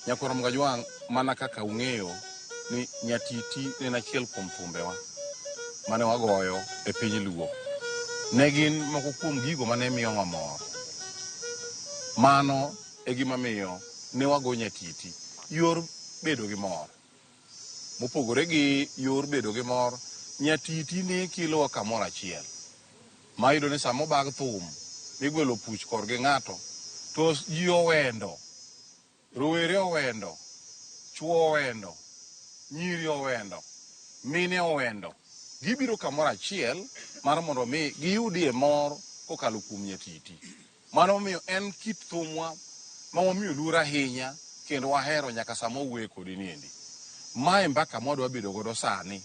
Nyakoro Mgajwang' mana kaka ung'eyo ni Nyatiti en achiel kuom thumbewa mane wagoyo e piny Luo. Ne gin moko kuom gigo mane miyo mor. Mano e gima miyo ne wago Nyatiti. Yor bedo gi mor. Mopogore gi yor bedo gi mor, Nyatiti ne kilowa kamoro achiel. Ma iyudo ni samo bag thum migwelo puch korgi ng'ato, to ji owendo, rowere owendo, chuo owendo, nyiri owendo, mine owendo. Gibiro kamoro achiel mar mondo mi giyudie mor kokalo kuom Nyatiti. Mano miyo en kit thumwa ma wamiyo luor ahinya kendo wahero nyaka sama owuoyo kodi niendi. Mae mbaka mwadwa bedo godo sani.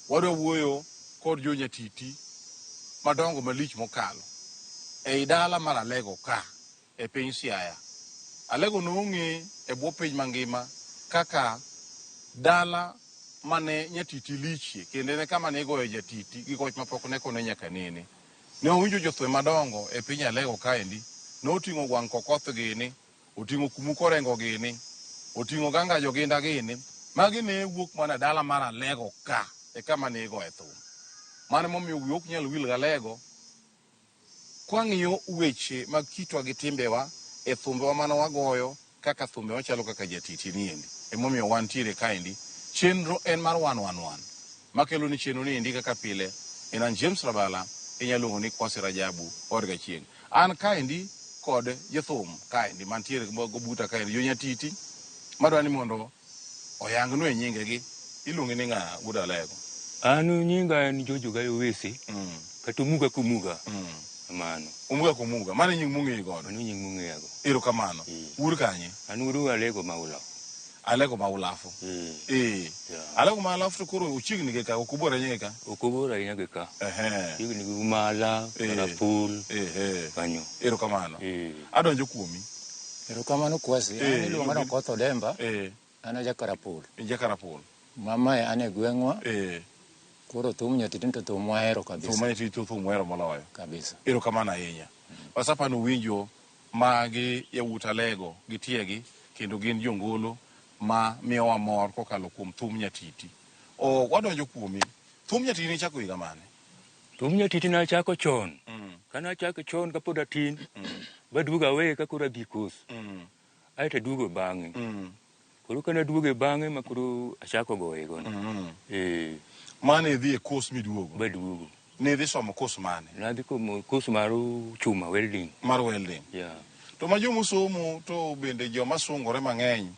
Wadwa wuoyo kod jo Nyatiti madongo malich mokalo. Ei dala mar Alego ka, e piny Siaya. Alego nong'e e bwo piny mangima kaka dala mane Nyatiti lichie, kendo ne kama ne igoyo Nyatiti gi goch mapok ne kone nyaka nene. Ne owinjo jothwe madongo e piny Alego kaendi, noting'o gwang' kokoth gini, oting'o kumuko rengo gini, oting'o ganga joginda gini, magi ne wuok mana dala mar Alego ka, e kama ne igoye thum. Mane momiyo wiyo ok nyal wil galego. Kwang'iyo weche mag kitwa gi timbewa e thumbewa mane wagoyo kaka thumbewa chalo kaka Nyatiti niendi. Emomiyo wantiere kaendi. Chenro en mar 111. Makelo ni chenro niendi kaka pile. Enan James Rabala, inyalongo ni Kwasi Rajabu, Orga Chieng. An kaendi kod jothum kaendi mantiere gobuta kaendi jo Nyatiti madwa ni mondo oyang'nwa e nyingegi. Iluongi ni ng'a Buda Alego? Anu nyinga ni Jojo Gayo Wesi. Kata Umuga Kumuga. Kamano. Umuga Kumuga. Mane nying mung'eyo godo? Mano nying mung'eyo go. Ero kamano. Ur kanye? Anu uru Alego Maula. Alego Maulafu. Alego Maulafu to koro uchiegni gi ka, okubora nyenge ka? Okubora nyenge ka. Chiegni gi Umala, Marapul. Kanyo. Ero kamano. Adonjo kuomi. Ero kamano Kwasi. Ani iluonga ni Okoth Odemba. An Jakarapul. Jakarapul. Mama ane gweng'wa. Koro thum Nyatiti to thum wahero kabisa. Thum Nyatiti to thum wahero moloyo. Kabisa. Ero kamano ahinya. Wasapano winjo magi yawuot Alego gi tiegi kendo gin jongolo ma miyowa mor kokalo kuom thum Nyatiti. Wadonjo kuomi. Thum Nyatiti ni chako higa mane? Thum Nyatiti na chako chon. Kana chako chon kapod atin. Baduogo awe ka koro adhi kos. Aeto aduogo bang'e. Koro kana duogo bang'e ma koro achako goye gono. Mane dhi e kos miduogo? Baduogo. Ne dhi somo kos mane? Nadhi kos mar chuma, welding. Mar welding? To ma jomo somo to bende joma sungore mang'eny.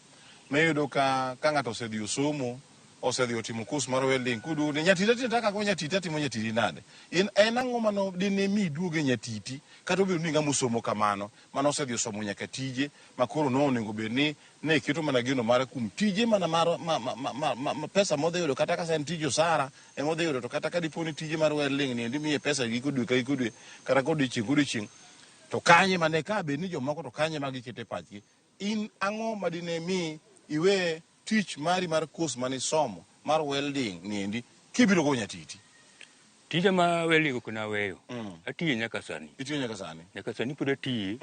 Mayudo ka ng'ato osedhi osomo, osedhi otimo kos mar welding, kudu ne Nyatiti taka go Nyatiti atimo Nyatiti nade? En ang'o mano dine mi duoge Nyatiti kata obedo ni ng'ama osomo kamano, mano osedhi osomo nyaka tije makoro no onego bed ni ne keto mana geno mare kuom tije mana mar pesa modhi yudo kata ka sen tije osara emodhi yudo, to kata ka diponi tije mar welding ni endi miye pesa giko dwe ka giko dwe kata godiochieng' to kanye mane ka bed ni jomoko to kanye ma gikete pachgi. In ang'o madine mi iwe tich mari mar kos mane somo mar welding niendi kibiro go Nyatiti? Tija ma welding ok na weyo. Atiye nyaka sani. Itiyo nyaka sani? Nyaka sani pod atiye.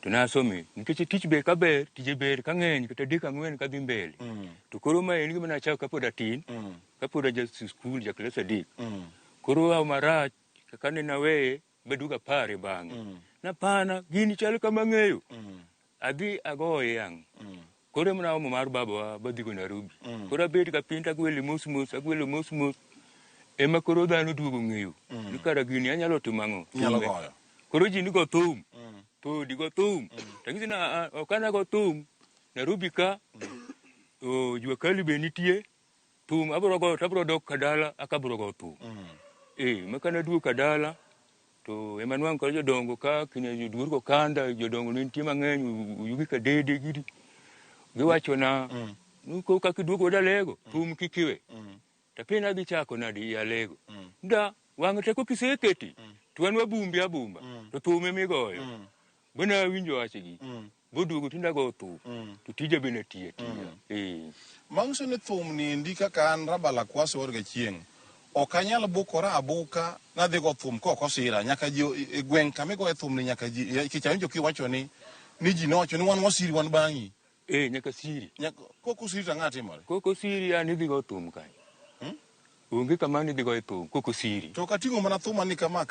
To nasome nikech tich be kaber, tije ber ka ng'eny kata dek ang'wen kadhi mbele. To koro ma en gima nachako kapod atin, kapod aja skul ja klas adek. Koro aw marach kaka ne naweye baduga pare bang'e. Napana gini chalo kama ng'eyo. Adhi agoye yang'. Koro mna omo mar baba badhi go Nairobi. Koro abet ka pinta gwele agwelo mos. Ema koro dhano duogo ng'eyo. Ni kara gini anyalo timo ang'o? Nyalo goyo. Koro ji ni go thum. To di go thum. Tangisi na okana go thum. Nairobi ka. Jua kali be nitie. Thum abro go tabro dok kadala akabro go thum. Makana duogo kadala. To ema nwang' koro jodongo ka kinya jodur go kanda jodongo nitie mang'eny yugi ka dede gidi. Giwacho na nuko kakiduogo Alego thum kikiwe. Tapena dhi chako nadi Alego. Nda wang' teko kiseketi. To an wabumbi abumba. To thum emigoyo. Bwana winjo wachegi. Boduogo tinda go thum. To tija bene tiye. Mang'so ne thum niendi kaka an Rabala Kwasi Orga Chieng'. Ok anyal bukora abuka nadhi go thum koko sira nyaka ji e gweng' kamigo e thum ni nyaka ji kichawinjo kiwacho ni ji nowacho ni wan wasiri wan bang'i. Nyaka siri. Koko siri to ng'atimore. Koko siri an idhi go thum kanyo. Onge kama nidhi go thum, koko siri. To kating'o mana thum ni kama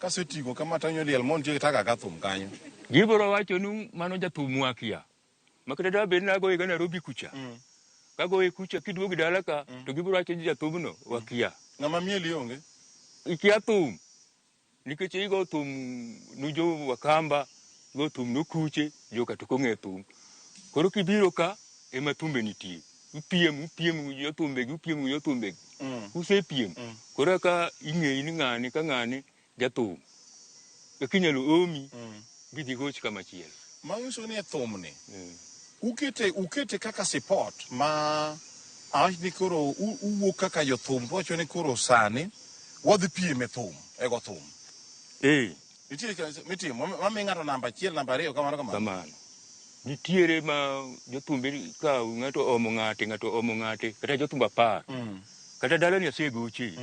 kaseting'o kama tanyo liel mon tie taka ka thum kanyo. Gibiro wacho ni mano jathumwa kia. Makata da bed na go ga Nairobi kucha. Ka go kucha kiduogo dala ka to gibiro wacho ni jathumno wakia. Ng'ama mieli onge? Ikia thum. Nikech igo thum nujo wakamba, go thum nukuche, joka to kong'e thum. Koro kibiro ka ema thumbe nitie. Upiem yo thumbe. Usepiem. Koro ka ing'eyi ni ng'ani ka ng'ani jathum. Kinyalo omi gidhi goch kama chiel. Manyiso ni thumni. Ukete kaka support ma ni koro uwuok kaka jothum wacho ni koro sani wadhi piem e thum, ego thum. Nitie mitimo mami ng'ato namba 1 namba 2 kamano. Nitiere ma jothumbe ka ng'ato omo ng'ate kata jothumbe 10. Kata dala ni asegoche.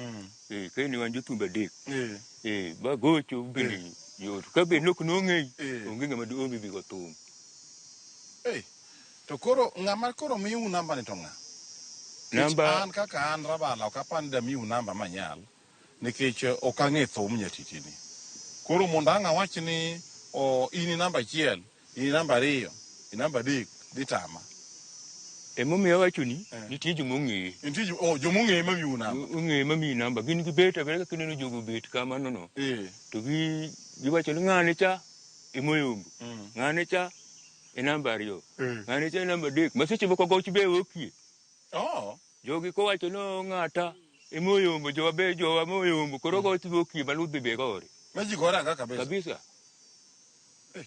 Ka ni wan jothumbe 3. Ba gocho bende yot. Ka be nok nong'ei onge ng'ama duomi bi go thum. To koro ng'ama koro miu namba ni to ng'a? Namba an kaka an Rabala ok apani da miu namba manyal nikech ok ang'e thum Nyatiti ni. Koro mondo ang' awach ni in namba 1, in namba 2, in namba 3 dhi tama. Emomiyo wacho ni nitie jomong'eye. Nitie jomong'eye ma miu namba. Ong'eye ma miu namba. Gin gibet abeda ka kineno jogo bet kamano no. To giwacho ni ng'ane cha emoyombo. Ng'ane cha e namba 2. Ng'ane cha e namba 3. Maseche moko goch be okie. Jogi kowacho no ng'ata emoyombo jowa moyombo koro goch okie maludhi be gore. Maji gore anga kabisa.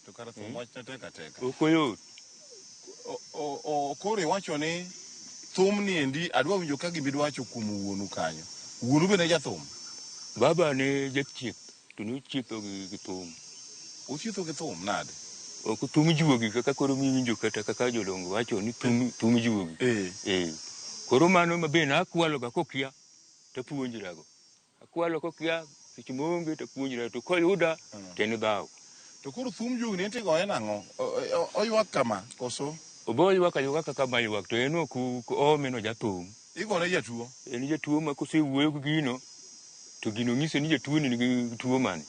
To kara thum wach na teka. Okoyot. Koro iwacho ni thum ni endi adwa winjo ka gimidwa wacho kuom wuonu kanyo. Wuonu be ne jathum? Baba ne jathieth to nochietho gi thum. Ochietho gi thum nade? Ok thum juogi kaka koro miwinjo kata kaka jodongo wacho ni thum juogi. Koro mano mabe na akwalo ga kokia tapuonjra go. Akwalo kokia seche monge tapuonjra to koyuda ten dhaw. To koro thum juogi ne tigo en ang'o? Oywak kama koso? Oboywa kaka kama ywak to en ok omeno jathum. Igone jatuo? En jatuo ma kosewuoyo gi gino to gino ng'iso ni jatuo ni nigi tuo mane.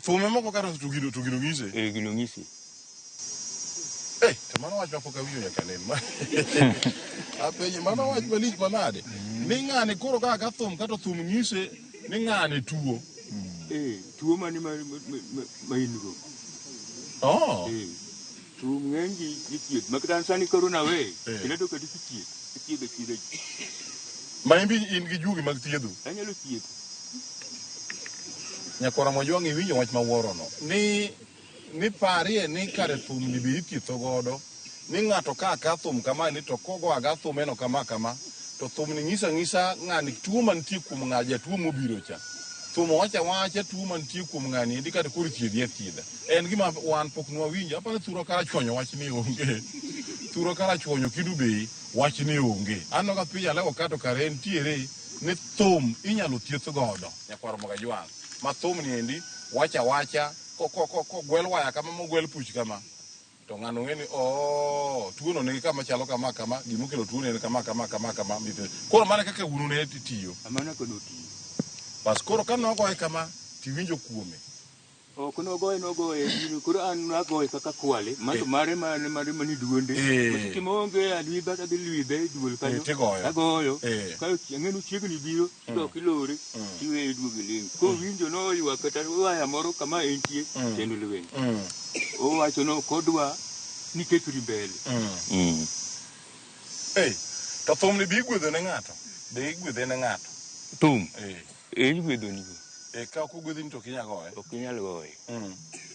Thume moko kata to gino ng'ise? Gino ng'ise. To mano wach mapok awinjo nyaka nen. Apenje mano wach malich manade. Ni ng'ane koro kaka thum kata thum ng'ise ni ng'ane tuo. Tuo mane ma in go. Thum ng'engi ithieth. Makata sani koro na we. Kendo to kati thiedho. Ma in gi jugi mag thiedho? Anyalo thiedho. Nyakora Mojwang' iwinjo wach mawuoro no. Ni parie ni kare thum ni bi ithietho godo. Ni ng'ato ka thum kama ni to kogo aga thum eno kama to thum ni ng'isa ng'ani tuo mantie kuom ng'a jatuo mobiro cha. Thum wacha tuo mantie kuom ng'ani endi kata koro thiedha. En gima wan pok nwawinjo. Apani thuro kara chwonyo wach ni onge. Thuro kara chwonyo kidu be wach ni onge. Anno ka pija lego kato kare entiere ni thum inyalo thieth godo. Nyakora Mojwang'. Ma thum ni endi wacha ko gwel waya kama mogwel puch kama. To ng'ano ng'eni tuo no nigi kama chalo kama gimokelo tuo ni kama. Koro mana kaka wuonu ne tiyo. Amana kono tiyo. Bas koro ka nogoye kama tiwinjo kuome. Ok nogoye koro an nagoye kaka kwale manto mare mani duonde. Seche monge alwidha tadhi lwidhe duol kanyo. Agoyo. Ka ng'eno chiegni biro to kilore tiweye duogi ling. Ko winjo no ywak kata waya moro kama entie tendo lweny. Owacho no kodwa niketri mbele. To thum ni bi gwedho ne ng'ato? Be igwedhe ne ng'ato? Thum? Igwedho nigo. Ka ok ogwedhi ni to kinyal goye? Ok inyal goye.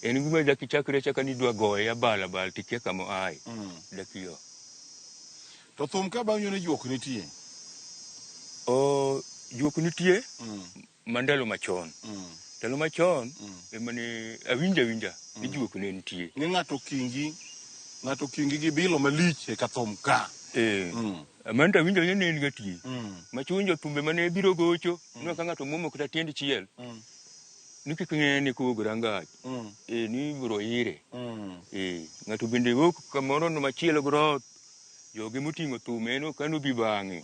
En gima dakichakre chaka ni dwa goye abal tikia kamo ai. Dakiyo. To thum ka bang'yo ne juok nitie? Juok nitie mandalo machon. Ndalo machon emane awinja ni juok ne nitie. Ni ng'ato kingi gi bilo malich e ka thum ka. Amanda winjo ni en gati. Machunjo thumbe mane biro gocho, no ka ng'ato muomo kata tiend chiel. nikikng'eni kuguranga ni bro ire ng'ato bende wok kamoro no machielo grot jogi moting'o thum eno kano bi bang'e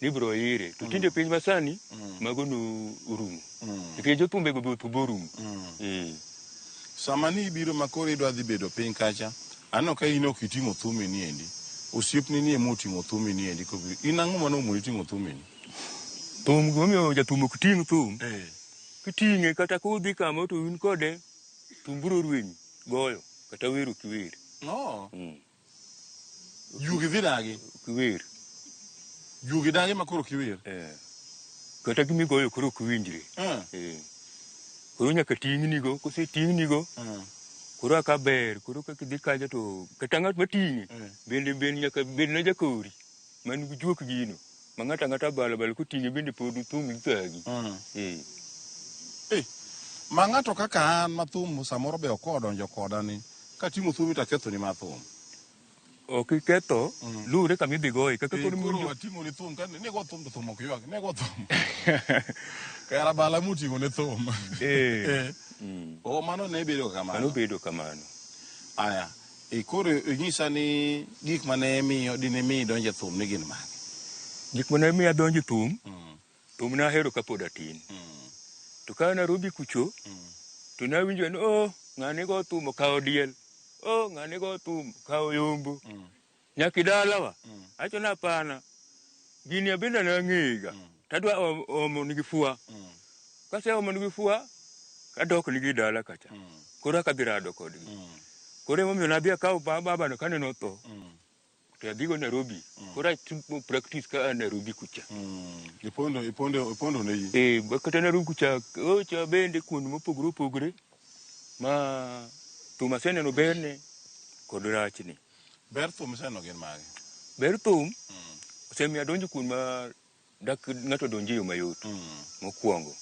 ni bro ire to tinde piny masani mago no urumo nikech jothumbe go be thuborumo sama ni ibiro makoro idwa dhi bedo piny kacha ano ka in ok iting'o thumi ni endi osiepni ni emo ting'o thumi ni endi in ang'o mano omoni ting'o thumi ni thum gomiyo jathum ok ting' thum kiting'e kata kudhi kama to in kode thum biro rwenyi goyo kata wero kiwer yugi dhi dagi kiwer yugi dagi makoro kiwer kata gimigoyo koro ok winjre koro nyaka ting'nigo koseting'nigo koro aka ber koro kakidhi kaja to kata ng'at mating'e bende nyaka bedna jakori man gi juok gino ma ng'ata ng'ata balabala koting'e bende pod thum ithagi ma ng'ato kaka an ma thum samoro be ok odonjo koda ni kating'o thumi to ketho ni ma thum ok iketho lure kama idhi goye kaka koro ating'o ni thum ka nego thum to thum ok ywak nego thum kara bala muting'o ne thum mano ne bedo kamano aya koro inyisa ni gik mane miyo dine mi donje thum ni gin mage gik mane miyo adonje thum nahero kapod atin to ka Nairobi kucho to nawinjo ni ng'ane go thum okawo diel ng'ane go thum okawo yombo nyaki dalawa acho na pana gini abinda nang'ega tadwa omo nigi fua kase omo nigi fua kadok nigi dala kacha koro akadhi rado kodgi koro emomiyo nadhi akawo babano kane notho to adhigo Nairobi koro atimo practice ka Nairobi kucha ipondo ne ji kata Nairobi kucha ocha bende kuonde mopogore opogore ma thum aseneno berne kod rachni ber thum seno gin mage ber thum osemiyo adonjo kuon ma dak ng'ato donjo yo mayot mokwongo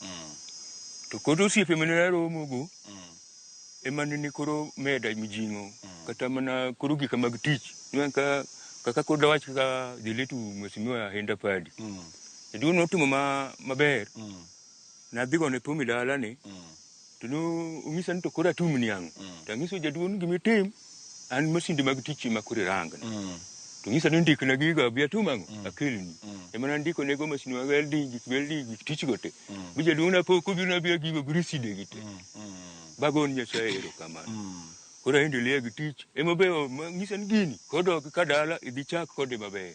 to kod osiepe mane aromogo ema nini koro meda mijing'o kata mana koro gika mag tich kaka kod wach kaka diletu mheshimiwa Henda Padi jaduong' notimo maber nadhigo ne thum dalane to ong'isa ni to koro atum niang' to ang'iso jaduong' gimitim an masinde mag tich ma koro irangna to ng'isa ni ndikna giga bi atum ang'o akelni ema nandiko nego masinde mag gik tich go te bi jaduong' napoko biro nabira gigo gi riside gi te bagon Nyasaye erokamano koro aendelea gi tich ema be ng'isa ni gini kodok ka dala idhi chak kode maber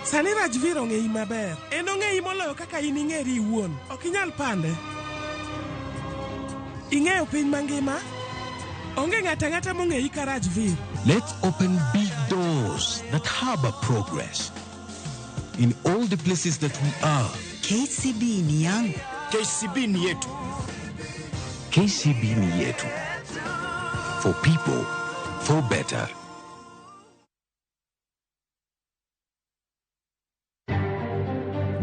Sani Rajvir ong'eyi maber. En ong'eyi moloyo kaka in ing'eri iwuon. Ok inyal pande. Ing'eyo piny mangima? Onge ng'ata ng'ata mong'eyi ka Rajvir. Let's open big doors that harbor progress. In all the places that we are. KCB ni yangu. KCB ni yetu. KCB ni yetu. For people, for better.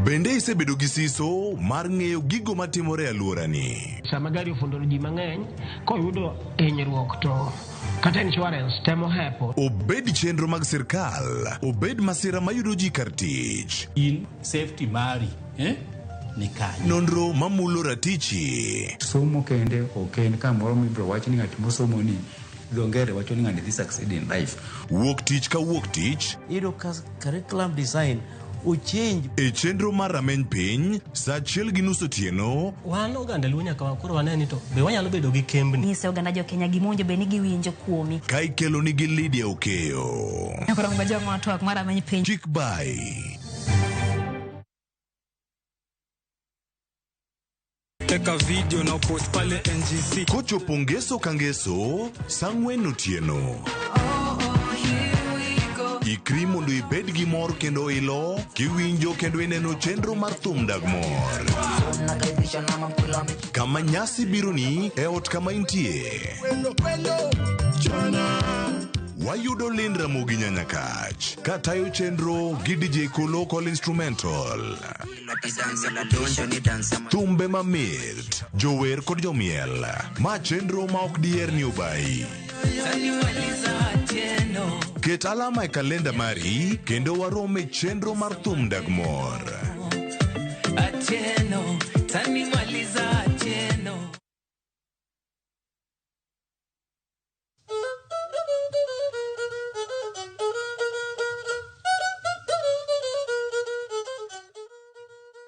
Bende isebedo gi siso mar ng'eyo gigo matimore alworani. Sama gari ofundoro ji mang'eny, koyudo hinyruok to kata insurance temo hepo. Obed chenro mag sirkal, obed masira mayudo ji kar tich. In safety mari, ni kanye. Nonro mamulo ratichi. Somo kende oken kamoro mibro wach ni ng'at mosomo ni dongere wacho ni ng'ani dhi succeed in life. Wuok tich ka wuok tich. Iro curriculum design uchenj e chenro mar rameny piny sa 1:30 otieno. Wan oganda luo nyaka wakoro waneni to be wanyalo bedo gi kembni. Nyise oganda jo Kenya gimonjo be ni giwinjo kuomi. Ka ikelo nigi Lydia Okeyo. Nyakoro mbajo ng'atwak mar rameny piny. Chik by Teka video na post pale NGC. Kochopo ngeso ka ngeso sang'wen otieno. Ikri mondo ibed gi mor kendo ilo kiwinjo kendo ineno chenro mar thum dag mor. Kama nyasi biro ni e ot kama intie. wayudo lind Ramogi Nyanyakach katayo chenro gi DJ Local Instrumental. Thumbe mamit, jower kod jomiel, ma chenro ma ok diher ni obayi. Ket alama e kalenda mari kendo warome chenro mar thum dagmor.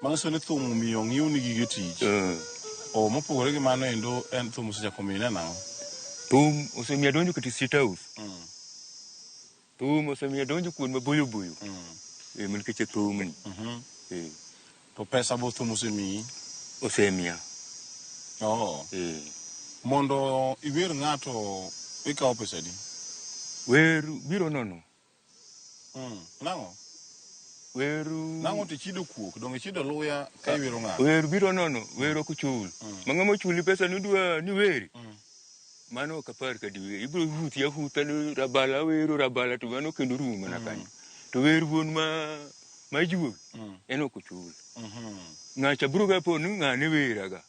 Manso ne thum miyo ng'iyo ni gige tich. O mopogore gi mano endo en thum osechako mine nang'o? Thum osemiya donjo kata State House. Thum osemiya donjo kuond maboyo boyo. Nikech thum ni. To pesa bo thum osemiyi? Osemiya. Mondo iwer ng'ato ikawo pesa di? Wer biro nono. Nang'o? Weru nang'o tichido kuok dong ichido luya ka iwero ng'ato? Weru biro nono, weru ok chul. Mang'ama chuli pesa nidwa ni weri. Mano ok apar kadi weri. Ibiro huti ahuta ni rabala weru rabala to mano kendo rumo mana kanyo. To weru wuon ma juo en ok chul. Ng'acha biro ga po ni ng'ane weraga.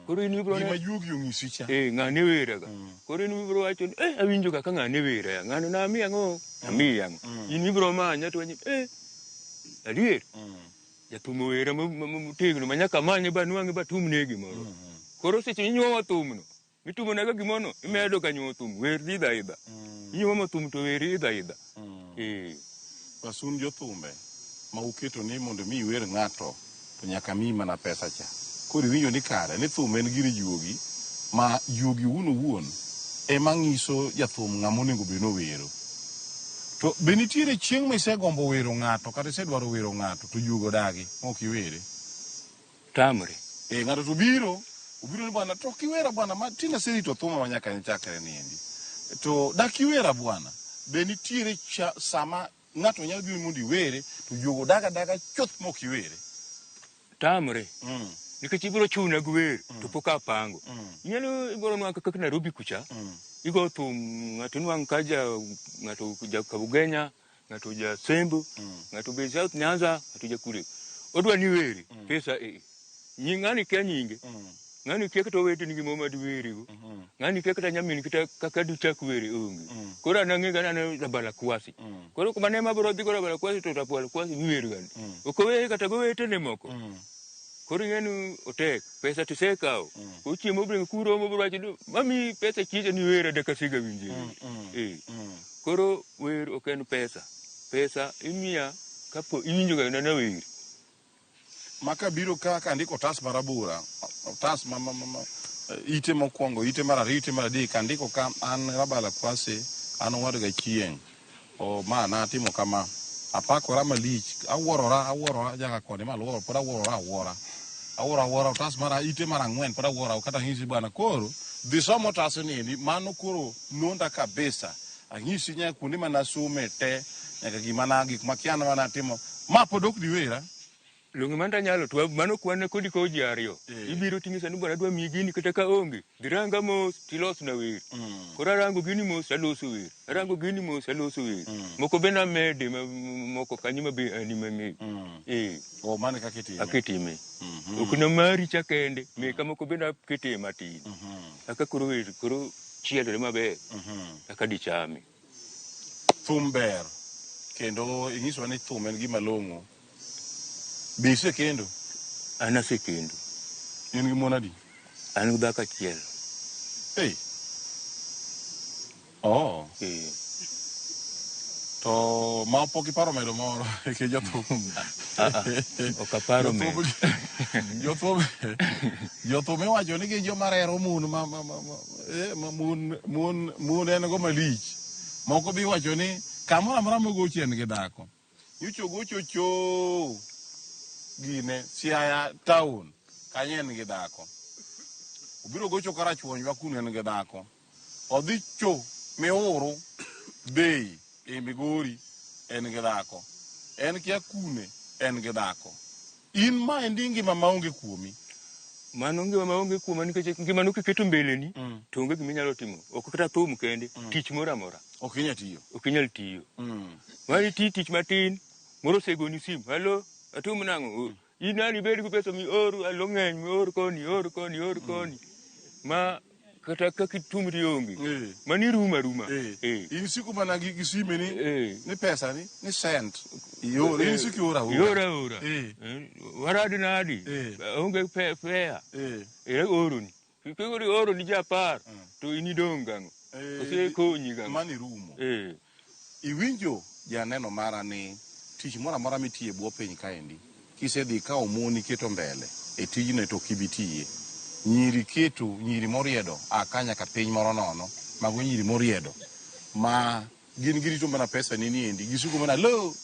Koro in ibiro ne majuogi ong'isi cha. Ng'ane weraga. Koro in ibiro wacho ni awinjo kaka ng'ane wera. Ng'ano na mi ang'o? Ami ang'o. In ibiro manya to adier jathum wera motegno manyaka manye ba nwang'e ba tumne gimoro. Koro seche inyuomo thumno mitumonaga gimono imedo kanyo thum wer idha idha. Inyuomo thum to wer idha idha. Pasun jothumbe ma uketo ni mondo mi wer ng'ato to nyaka mi mana pesa cha. Koro iwinjo ni kare ni thum en gir juogi ma juogi wuon ema ng'iso jathum ng'ama onego bed no wero. To be nitiere chieng' ma isegombo wero ng'ato kata isedwaro wero ng'ato to juogo dagi ok iwere? Tamre. Ng'ato to obiro ni bwana to kiwera bwana ma tina serito thuma ma nyaka nichakre niendi. To dak iwera bwana. Be nitiere sama ng'ato nyalo biro mondo iwere to juogo daga chuth ma ok iwere? Tamre. Nikech ibiro chuna gwer to pok apango. Nyalo ibiro nwang' kaka Nairobi kucha. Igo thum ng'ato nwang' kaja ng'ato ja Kabugenya, ng'ato ja Sembu, ng'ato be South Nyanza, ng'ato ja kure. Odwa ni weri pesa ng'ani kia nyinge. Ng'ani kia kata wete ni gimoma di weri go. Ng'ani kia kata nyamin kita kaka duchak weri onge. Koro anang'e gana na rabala kwasi. Koro kumane mabiro dhi rabala kwasi to rabala kwasi ni weri gani. Okowe kata go wete ne moko. Koro ng'enu otek pesa tisekao. Uchiemo bring kuro mo bro mami pesa chiche ni wera de kasiga winje. Koro wer ok en pesa. Pesa imiya kapo iwinjo ga na wer. Maka biro kaka ndiko tas marabura. Tas ite mokwongo, ite mar ariyo, ite mar adek andiko ka an rabala kwase an owad ga chieng'. Ma na timo kama. Apakora malich, awuorora jaka kode maluoro pod awuora otas mara ite mar ang'wen pod awuora kata ng'isi bwana koro dhi somo otas ni mano koro nonda kabisa ang'isi nyaka kuonde mana some te nyaka gik makiana mana timo ma pod ok diwera. Lungi manda nyalo to mano kwane kodi ko ji ariyo. Ibiro tingisa ni bwana dwa mi gini kata ka onge. Diranga mos tilos na wer. Kora rango gini mos aloso wer. Rango gini mos aloso wer. Moko bena mede moko kanyima be anime. Mane ka kitime. Akitime. Okuna mari cha kende me kama ko bena kete matin. Aka koro wer koro chielo mabe. Aka dichame. Thum ber kendo ing'iswa ni thum en gima long'o. Be isekendo? An asekendo. In gi mon adi? An gi dhako achiel. To ma pok iparo medo moro ke jothum. Ok aparo medo. Jothum iwacho ni gin joma rero mon mon en go malich. Moko bi wacho ni kamoro amora mogochi en gi dhako. Nyocho gocho gine Siaya town kanyo en gi dhako. Obiro gocho karachuonywa kuno en gi dhako. Odhi cho miuru bei e Migori en gi dhako. En kia kune en gi dhako. In ma endi ngima maonge kuomi. mano ngima maonge kuoma nikech ngima no kiketo mbele ni to onge gima inyalo timo. Ok kata thum kende, tich moro amora. Ok inyal tiyo. Ok inyal tiyo. Mari tich matin, moro segoni sim. Halo, atum nang'o? Inani bed gi pesa mi oru alo ng'eny mi or koni. Ma kata kaka itumri onge. Mani ruma. In siku mana gi sime ni pesa ni cent. In siku ora. Waradi nadi. Onge fea. Oruni. Kikori oruni japar. To inidong gang'o. Ose konyi gang'o. Mani rumo. Iwinjo janeno mara ni tich moro amora mitie bwo piny kaendi. Kisedhi ka omoni keto mbele e tijno to kibitiye. Nyiri moriedo akanya ka piny moro nono. Mago nyiri moriedo. Ma gin girito mana pesa nini endi. Gisuko mana alo.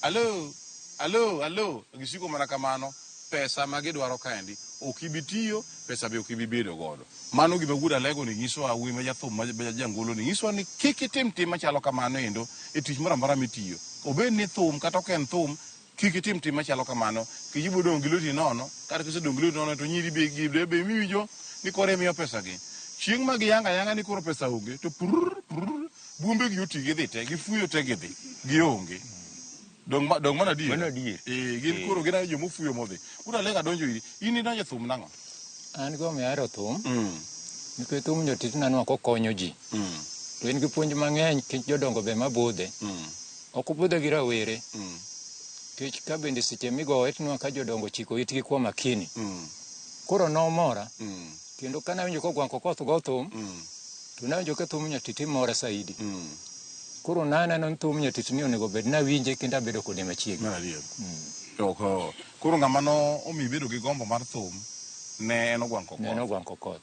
Gisuko mana kamano. Pesa ma gidwaro kaendi. Okibitiyo, pesa be okibibedo godo. Mano gima guda lego ni nyiso awi ma jathum ma jangolo ni nyiso ni kik itim machalo kamano endo e tich moro amora mitiyo. Obed ni thum kata ok en thum, kik itim machalo kamano. Kijibo dong giloti nono, kata kise dong giloti nono to nyiri be miwijo ni kore miyo pesa gi. Chieng' ma giyanga ni koro pesa onge to bumbe gi oti gidhi te, gifuyo te gidhi, gionge. Dong mana adier. Gin koro gina jo mofuyo modhi. Kuda lega donjo iri. In idonjo thum nang'o? An go mi ahero thum. Nikech thum jotich nanwa kokonyo ji. To en gi puonj mang'eny kech jodongo be mabudhe. Ok obudhe gi rawere. Kech ka bende seche migowe tinwa ka jodongo chiko itgi kuom makini. Koro nomora. Kendo ka nawinjo kogwanko koth go thum. To nawinjo ka thum Nyatiti mora saidi. Koro naneno ni thum Nyatiti ni onego bed nawinje kendo abedo kode machiegni. Koro ng'ama no omi bedo gi gombo mar thum ne en ogwanko koth.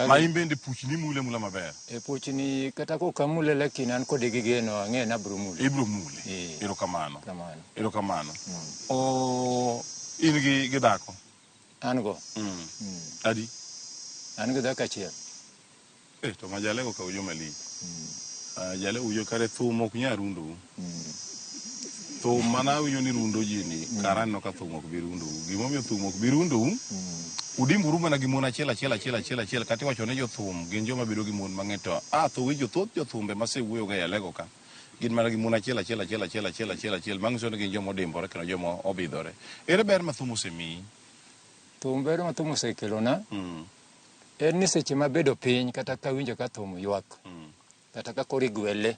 Ma in bende puchni mule maber. Puchni kata kokamule lakini an kode gi geno ang'e na bro mule. Ibro mule. Erokamano. In gi dhako? An go. Adi? An gi dhako achiel. To ma jalego ka ujo mali. Jale ujo kare thum ok nya rundo. Thum mana ujo ni rundo ji ni karan no ka thum ok bi rundo. Gimomiyo thum ok bi rundo. Udimburu mana gi mon achiel kati wacho ne jo thum gin joma bedo gi mon mang'eny to to winjo thoth jo thumbe masewuoyo ga yalego ka gin mana gi mon achiel mang'iso ni gin joma odimbore kendo joma obidhore. Ere ber ma thum osemiyi? Thum ber ma thum osekelona en ni seche mabedo piny kata kawinjo ka thum ywak kata ka koro igwele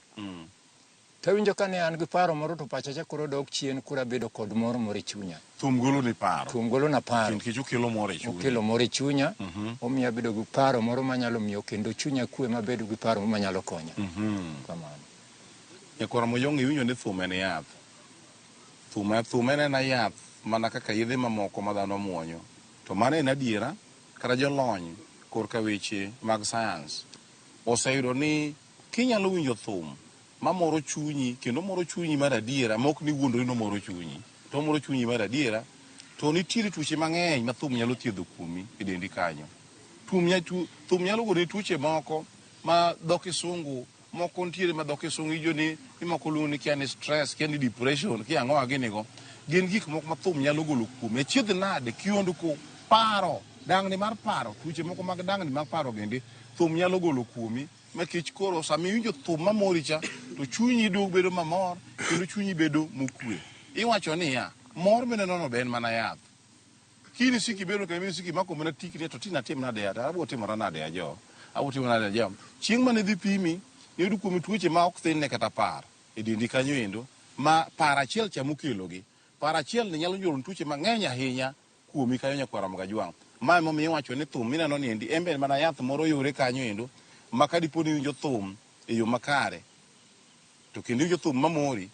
tawinjo ka ne an gi paro moro to pacha chakoro dok chien kura bedo kod moro e chunya. Thum golo ni paro. Thum golo na paro. Nikech okelo moro e chunya. Okelo moro e chunya. Omiyo bedo gi paro moro manyalo miyo kendo chunya kwe mabedo gi paro manyalo konya. Kamano. Nyakora moyongi winjo ni thum en yath. Thum en yath mana kaka yedhe mamoko ma dhano muonyo. To mano en adiera kata jolony korka weche mag sayans oseyudo ni kinyalo winjo thum mamoro chunyi kendo moro chunyi mar adiera mok ni wuondori no moro chunyi to moro chunyi mar adiera to nitiere tuoche mang'eny ma thum nyalo thiedho kuomi e dendi kanyo. Thum nyalo gone tuoche moko ma dho kisungu moko nitiere ma dho kisungu ijo ni moko luongo ni kia ni stress, kia ni depression, kia ang'owa ginigo. Gin gik moko ma thum nyalo golo kuomi. Chiedh nade kiondko paro, dang'ni mar paro, tuoche moko mag dang'ni mag paro bende thum nyalo golo kuomi. Makech koro sami winjo thum mamori cha to chunyi dog bedo mamor kendo chunyi bedo mokwe. Iwacho niya, mor bende nono ben mana yath. Kini siki bedo kemi siki mako mana tikri to tina tim nade ya abo timora nade ajo. Abo timora nade ajo. Chieng' mane dhi pimi yudo kuom tuoche ma ok thin ne kata par. E dendi kanyo endo ma par achiel cha mokelogi. Par achiel ne nyalo nyuolo tuoche mang'eny ahinya kuomi kanyo nyakwara mga jwang'. Ma emomiyo iwacho ni thum mineno ni endi embe mana yath moro yore kanyo endo. Makadipo ni winjo thum e yo makare to kendo winjo thum mamori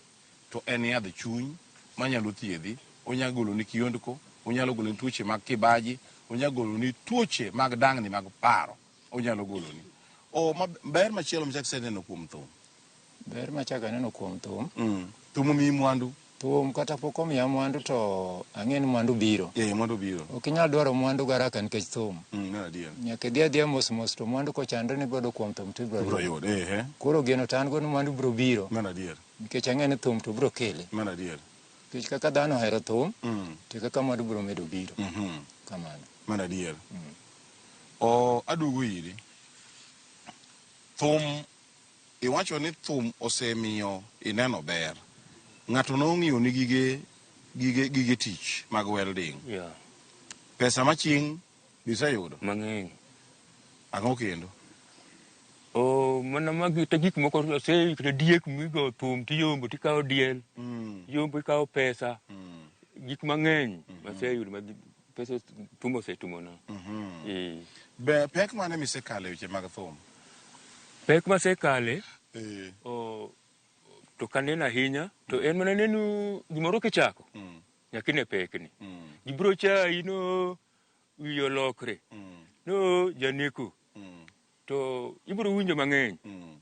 to en yadh chuny manyalo thiedhi. Onyalo golo ni kiondko, onyalo golo ni tuoche mag kibaji, onyalo golo ni tuoche mag dang'ni mag paro, onyalo golo ni. Ber machielo machak seneno kuom thum. Ber machak aneno kuom thum. Thum omiyi mwandu. Thum kata pok omiya mwandu to ang'e ni mwandu biro. Mwandu biro. Ok inyal dwaro mwandu garaka nikech thum. Adier. Nyaka idhi adhiya mos to mwandu kochandre ni godo kuom thum to ibro yud. Koro geno to an go ni mwandu bro biro. Adier. Nikech ang'e ni thum to bro kele. Adier. Nikech kaka dhano ohero thum, to kaka mwandu bro medo biro. Kamano. Adier. Adugo iri. Thum, iwacho ni thum osemiyo ineno ber. Ng'ato nong'iyo ni gige tich mag welding. Yeah. Pesa maching biseyudo Mang'eny. Ang'o kendo? Mana magi ta gik moko kata diek migo thum tiyombo tikawo diel. Yombo ikawo pesa. Gik mang'eny maseyudo pesa thum osetumona. Be pek mane misekale weche mag thum? Pek masekale to kaneno ahinya to en mana neno gimoro kichako nyaka ine pekni. Gibiro chayi no wiyi olokre. No janeko. To ibiro winjo mang'eny.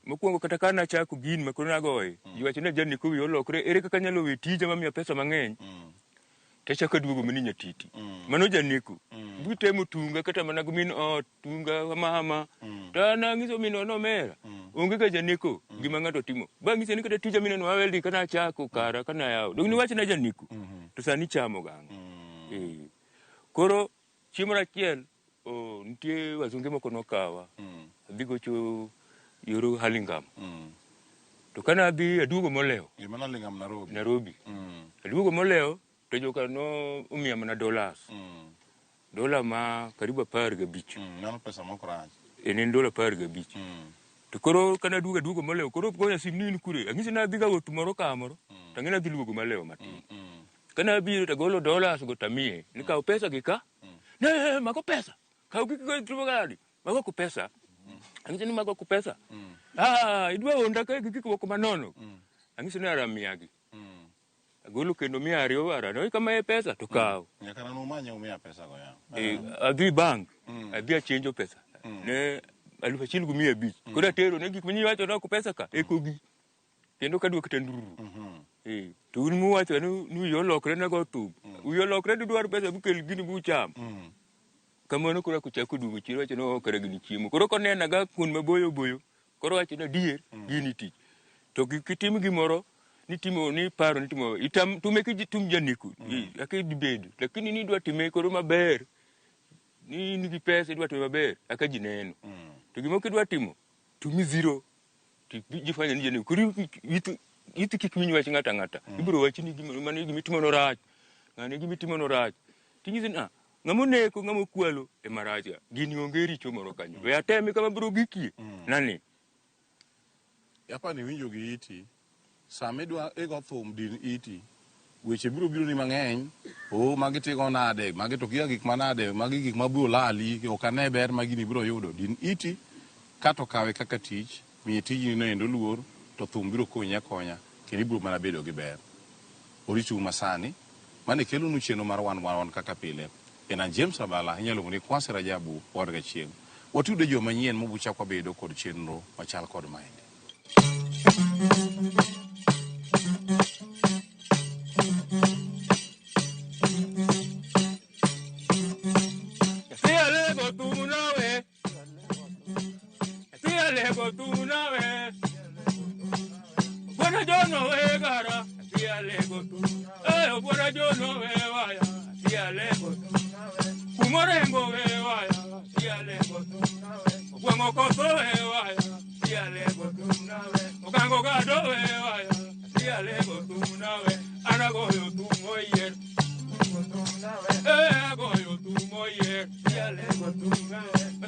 Mokwongo kata ka nachako gini makoro nagoye. Iwacho ni janeko wiyi olokre. Ere kaka nyalo we tija mamiya pesa mang'eny. Tachako duogo mani Nyatiti. Mano janeko. Butemo tunga kata mana min ot tunga mama. Ta nang'iso min no mera. Onge ka janeko gima ng'ato timo. Ba ng'ise ni kata tija mineno weldi kana chako kara kana yawo. Dog ni wach na janeko. To sani chamo gang. Koro chiemo achiel nitie wazunge moko nokawa. Adhi gocho yoro Halingam. To kana adhi aduogo molewo. Gima Halingam Nairobi. Nairobi. Aduogo molewo to joka no umiya mana dollars. Dola ma karibu 15. Nano pesa moko rach. En dola 15. To koro kana duogo molewo koro gonya simnin kure. Ang'isi na adhi ga wuoth moro kamoro. Tang'ina adhi luogo malewo matin. Kana abiro to golo dollars go tamie. Nikawo pesa gi ka. Ne mako pesa. Kaw gik go tumo gadi. Mako ku pesa. Ang'isi ni mako ku pesa. Idwa onda ka gik moko manono. Ang'isi ni aramiyagi. Agolo kendo 200 arano kama pesa to kaw. Nyaka nanu manya umiya pesa go ya. Adhi bank. Adhi achenjo pesa. Ne 1,500. Koro atero ne gik manyiwacho no ku pesa ka ekogi. Kendo kaduok tenduru. To un muwacho nu yolokre na go thum. Uyolokre dwar pesa bukel gini bucham. Kamano koro kuchako duogo chiro wacho no kare gini chiemo. Koro konena ga kun maboyo boyo. Koro wacho na dier gini tich. To kitim gimoro ni timo ni paro ni timo itam tume ki tum janiku. Ake dibedo. Lakini ni dwa time koro maber. Ni nigi pesa dwa time maber aka jineno. To gimo kidwa timo tumi zero. Jifanya ni janiku. Kuri itu kikminyi wachi ngata. Ibiro wachi ni gimitimo no rach. Ngani gimitimo no rach. Tingizi ngamoneko ngamokwalo e maraja. Gini onge richo moro kanyo. We atemi kama biro gikie. Nani? Yapa ni winjo gi iti. Samedwa ego thum din iti. Weche biro ni mang'eny. Magi tigo nade. Magi to kia gik manade. Magi gik mabiro lali. Okane ber magini biro yudo. Din iti. Kato kawe kaka tich. Miye tiji no endo luor. To thum biro konya. Kendo ibiro mana bedo gi ber. Orichu masani. Mane kelo nu cheno mar wan kaka pile. Ena James Abala inyalo ng'oni Kwase Rajabu warga chieng. Watude jo manyien mobucha kwa bedo kod chenro machal kod maendi. Buona giorno gara. Buona giorno vaya. Kumorengo vaya. Kuamo koto vaya. Okango gado vaya. Anago yo tu moyer. Ago yo tu moyer.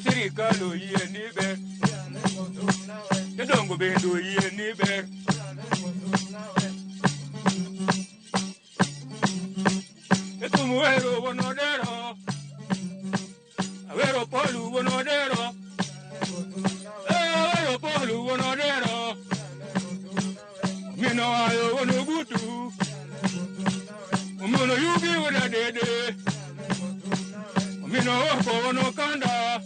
Sirikalo yeni be. Kedongo bendo yeni be. Muero bonodero, avero polu bonodero, avero polu bonodero, mino ayo bonogutu, mono yugi wona dede, mino oko bonokanda,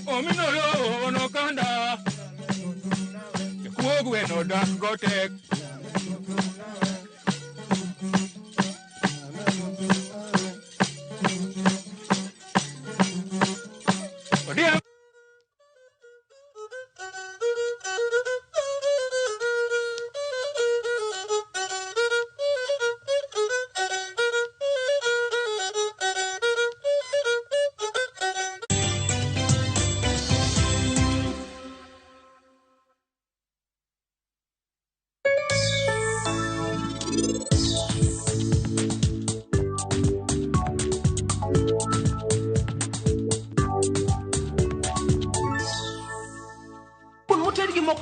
mino lo bonokanda, kuogwe no dangotek.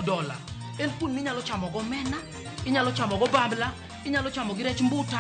$12. En pur minyalo chamo go mena, inyalo chamo go bambla, inyalo chamo gi rech mbuta.